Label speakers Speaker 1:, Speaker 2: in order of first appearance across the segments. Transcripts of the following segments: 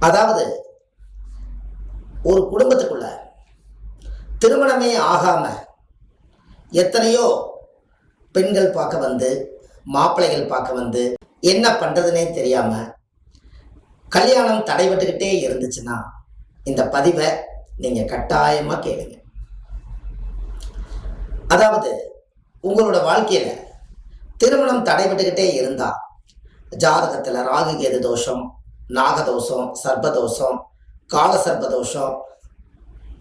Speaker 1: அதாவது ஒரு குடும்பத்துக்குள்ள திருமணமே ஆகாம எத்தனையோ பெண்கள் பார்க்க வந்து, மாப்பிள்ளைகள் பார்க்க வந்து, என்ன பண்றதுனே தெரியாம கல்யாணம் தடைபட்டுக்கிட்டே இருந்துச்சுன்னா இந்த பதிவை நீங்க கட்டாயமா கேளுங்க. அதாவது உங்களோட வாழ்க்கையில திருமணம் தடைபட்டுக்கிட்டே இருந்தா ஜாதகத்துல ராகு கேது தோஷம், நாகதோஷம், சர்ப்பதோஷம், கால சர்ப்பதோஷம்,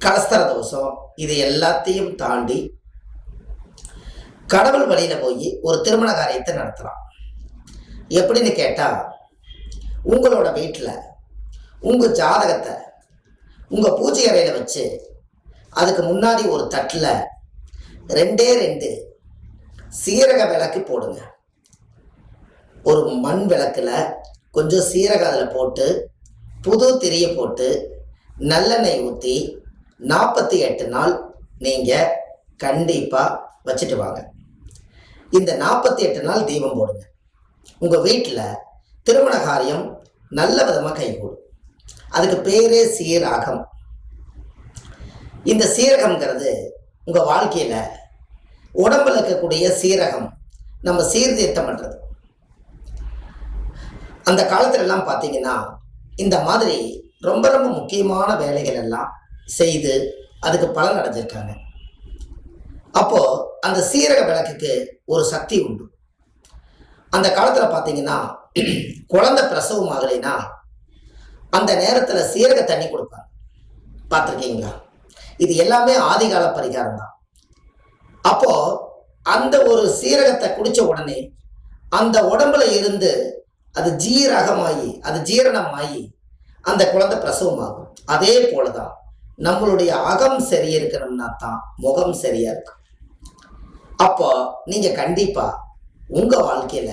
Speaker 1: கலஸ்தர தோஷம், இது எல்லாத்தையும் தாண்டி கடவுள் வழியில போய் ஒரு திருமண காரியத்தை நடத்தலாம். எப்படின்னு கேட்டா, உங்களோட வீட்டில் உங்க ஜாதகத்தை உங்க பூஜை அறையில வச்சு அதுக்கு முன்னாடி ஒரு தட்டில் 2 சீரக விளக்கு போடுங்க. ஒரு மண் விளக்குல கொஞ்சம் சீரகம் அதில் போட்டு புது திரியை போட்டு நல்லெண்ணெய் ஊற்றி 48 நாள் நீங்கள் கண்டிப்பாக வச்சுட்டு வாங்க. இந்த 48 நாள் தீபம் போடுங்க. உங்கள் வீட்டில் திருமண காரியம் நல்ல விதமாக கைகூடும். அதுக்கு பேரே சீரகம். இந்த சீரகம்ங்கிறது உங்கள் வாழ்க்கையில் உடம்புல இருக்கக்கூடிய சீரகம் நம்ம சீர்திருத்தம் பண்ணுறது. அந்த காலத்துலலாம் பார்த்தீங்கன்னா இந்த மாதிரி ரொம்ப ரொம்ப முக்கியமான வேலைகள் எல்லாம் செய்து அதுக்கு பலன் அடைஞ்சிருக்காங்க. அப்போ அந்த சீரக விளக்குக்கு ஒரு சக்தி உண்டு. அந்த காலத்துல பார்த்தீங்கன்னா குழந்தை பிரசவம் ஆகலைன்னா அந்த நேரத்தில் சீரக தண்ணி கொடுப்பாங்க. பார்த்துருக்கீங்களா? இது எல்லாமே ஆதிகால பரிகாரம் தான். அப்போ அந்த ஒரு சீரகத்தை குடிச்ச உடனே அந்த உடம்புல இருந்து அது ஜீரகமாகி அது ஜீரணமாகி அந்த குழந்தை பிரசவம் ஆகும். அதே போலதான் நம்மளுடைய அகம் சரியா இருக்கணும்னா தான் முகம் சரியா இருக்கும். அப்போ நீங்க கண்டிப்பா உங்க வாழ்க்கையில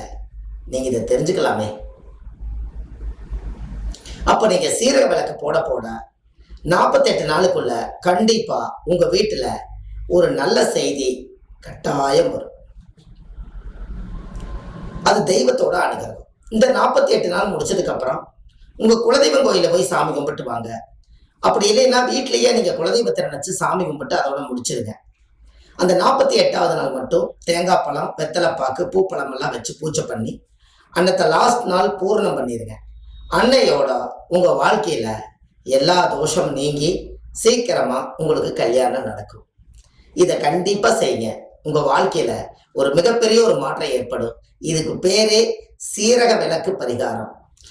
Speaker 1: நீங்க இதை தெரிஞ்சுக்கலாமே. அப்ப நீங்க சீரக விளக்கு போட போட 48 நாளுக்குள்ள கண்டிப்பா உங்க வீட்டுல ஒரு நல்ல செய்தி கட்டாயம் வரும். அது தெய்வத்தோட அனுகிரகம். இந்த 48 நாள் முடிச்சதுக்கு அப்புறம் உங்க குலதெய்வம் கோயில போய் சாமி கும்பிட்டு வாங்க. அப்படி இல்லைன்னா வீட்லயே நீங்க குலதெய்வத்தை நினைச்சு சாமி கும்பிட்டு அதோட முடிச்சிருங்க. அந்த 48வது நாள் மட்டும் தேங்காய் பழம், வெத்தலைப்பாக்கு, பூப்பழம் எல்லாம் வச்சு பூஜை பண்ணி அன்னத்தை லாஸ்ட் நாள் பூர்ணம் பண்ணிடுங்க. அன்னையோட உங்க வாழ்க்கையில எல்லா தோஷமும் நீங்கி சீக்கிரமா உங்களுக்கு கல்யாணம் நடக்கும். இதை கண்டிப்பா செய்யுங்க. உங்க வாழ்க்கையில ஒரு மிகப்பெரிய ஒரு மாற்றம் ஏற்படும். இதுக்கு பேரே சீரக விளக்கு பரிகாரம்.